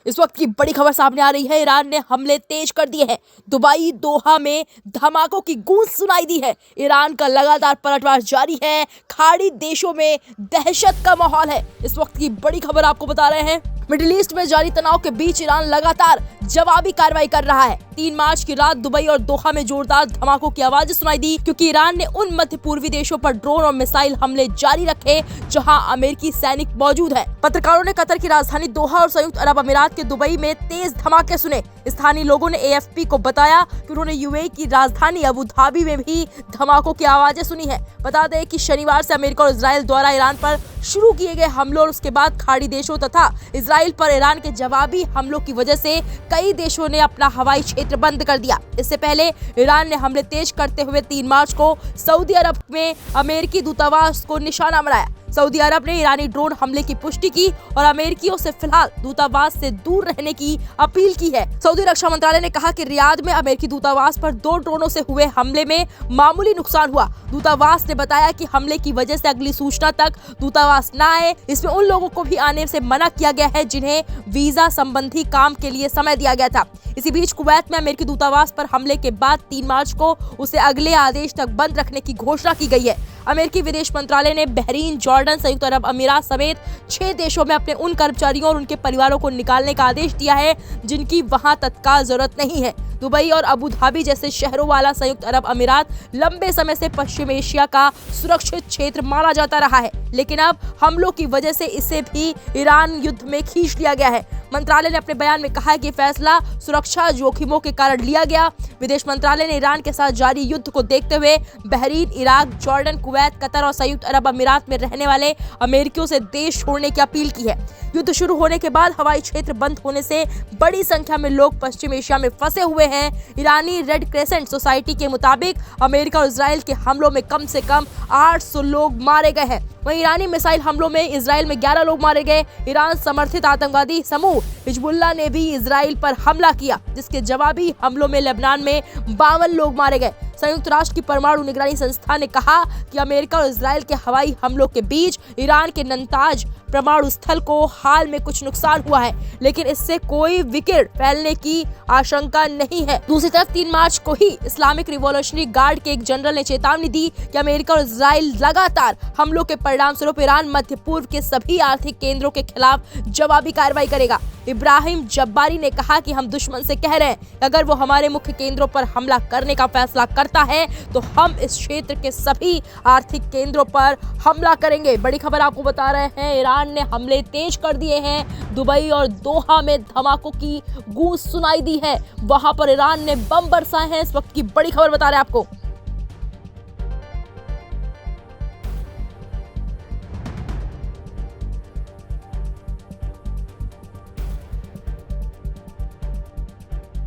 इस वक्त की बड़ी खबर सामने आ रही है। ईरान ने हमले तेज कर दिए हैं। दुबई, दोहा में धमाकों की गूंज सुनाई दी है। ईरान का लगातार पलटवार जारी है। खाड़ी देशों में दहशत का माहौल है। इस वक्त की बड़ी खबर आपको बता रहे हैं। मिडिल ईस्ट में जारी तनाव के बीच ईरान लगातार जवाबी कार्रवाई कर रहा है। 3 मार्च की रात दुबई और दोहा में जोरदार धमाकों की आवाजें सुनाई दी, क्योंकि ईरान ने उन मध्य पूर्वी देशों पर ड्रोन और मिसाइल हमले जारी रखे जहां अमेरिकी सैनिक मौजूद हैं। पत्रकारों ने कतर की राजधानी दोहा और संयुक्त अरब अमीरात के दुबई में तेज धमाके सुने। स्थानीय लोगों ने AFP को बताया कि उन्होंने UAE की राजधानी अबू धाबी में भी धमाकों की आवाजें सुनी है। बता दें कि शनिवार से अमेरिका और इजराइल द्वारा ईरान पर शुरू किए गए हमलों और उसके बाद खाड़ी देशों तथा इजराइल पर ईरान के जवाबी हमलों की वजह से कई देशों ने अपना हवाई क्षेत्र बंद कर दिया। इससे पहले ईरान ने हमले तेज करते हुए 3 मार्च को सऊदी अरब में अमेरिकी दूतावास को निशाना बनाया। सऊदी अरब ने ईरानी ड्रोन हमले की पुष्टि की और अमेरिकियों से फिलहाल दूतावास से दूर रहने की अपील की है। सऊदी रक्षा मंत्रालय ने कहा कि रियाद में अमेरिकी दूतावास पर 2 ड्रोनों से हुए हमले में मामूली नुकसान हुआ। दूतावास ने बताया कि हमले की वजह से अगली सूचना तक दूतावास न आए। इसमें उन लोगों को भी आने से मना किया गया है जिन्हें वीजा संबंधी काम के लिए समय दिया गया था। इसी बीच कुवैत में अमेरिकी दूतावास पर हमले के बाद 3 मार्च को उसे अगले आदेश तक बंद रखने की घोषणा की गई है। अमेरिकी विदेश मंत्रालय ने बहरीन, जॉर्डन, संयुक्त अरब अमीरात समेत 6 देशों में अपने उन कर्मचारियों और उनके परिवारों को निकालने का आदेश दिया है जिनकी वहां तत्काल जरूरत नहीं है। दुबई और अबू धाबी जैसे शहरों वाला संयुक्त अरब अमीरात लंबे समय से पश्चिम एशिया का सुरक्षित क्षेत्र माना जाता रहा है, लेकिन अब हमलों की वजह से इसे भी ईरान युद्ध में खींच लिया गया है। मंत्रालय ने अपने बयान में कहा है कि फैसला सुरक्षा जोखिमों के कारण लिया गया। विदेश मंत्रालय ने ईरान के साथ जारी युद्ध को देखते हुए Bahrain, Iraq, Jordan, Kuwait, Qatar और संयुक्त अरब अमीरात में रहने वाले अमेरिकियों से देश छोड़ने की अपील की है। युद्ध शुरू होने के बाद हवाई क्षेत्र बंद होने से बड़ी संख्या में लोग पश्चिम एशिया में फंसे हुए हैं। ईरानी रेड क्रेसेंट सोसाइटी के मुताबिक अमेरिका और इजराइल के हमलों में कम से कम 800 लोग मारे गए हैं। वहीं ईरानी मिसाइल हमलों में इजराइल में 11 लोग मारे गए। ईरान समर्थित आतंकवादी समूह हिजबुल्लाह ने भी इजराइल पर हमला किया, जिसके जवाबी हमलों में लेबनान में 52 लोग मारे गए। संयुक्त राष्ट्र की परमाणु निगरानी संस्था ने कहा कि अमेरिका और इजराइल के हवाई हमलों के बीच ईरान के नतांज परमाणु स्थल को हाल में कुछ नुकसान हुआ है, लेकिन इससे कोई विकिरण फैलने की आशंका नहीं है। दूसरी तरफ 3 मार्च को ही इस्लामिक रिवॉल्यूशनरी गार्ड के एक जनरल ने चेतावनी दी कि अमेरिका और इजराइल लगातार हमलों के परिणाम स्वरूप ईरान मध्य पूर्व के सभी आर्थिक केंद्रों के खिलाफ जवाबी कार्रवाई करेगा। इब्राहिम जब्बारी ने कहा कि हम दुश्मन से कह रहे हैं, अगर वो हमारे मुख्य केंद्रों पर हमला करने का फैसला करता है तो हम इस क्षेत्र के सभी आर्थिक केंद्रों पर हमला करेंगे। बड़ी खबर आपको बता रहे हैं, ईरान ने हमले तेज कर दिए हैं। दुबई और दोहा में धमाकों की गूंज सुनाई दी है। वहां पर ईरान ने बम बरसाए हैं। इस वक्त की बड़ी खबर बता रहे हैं आपको।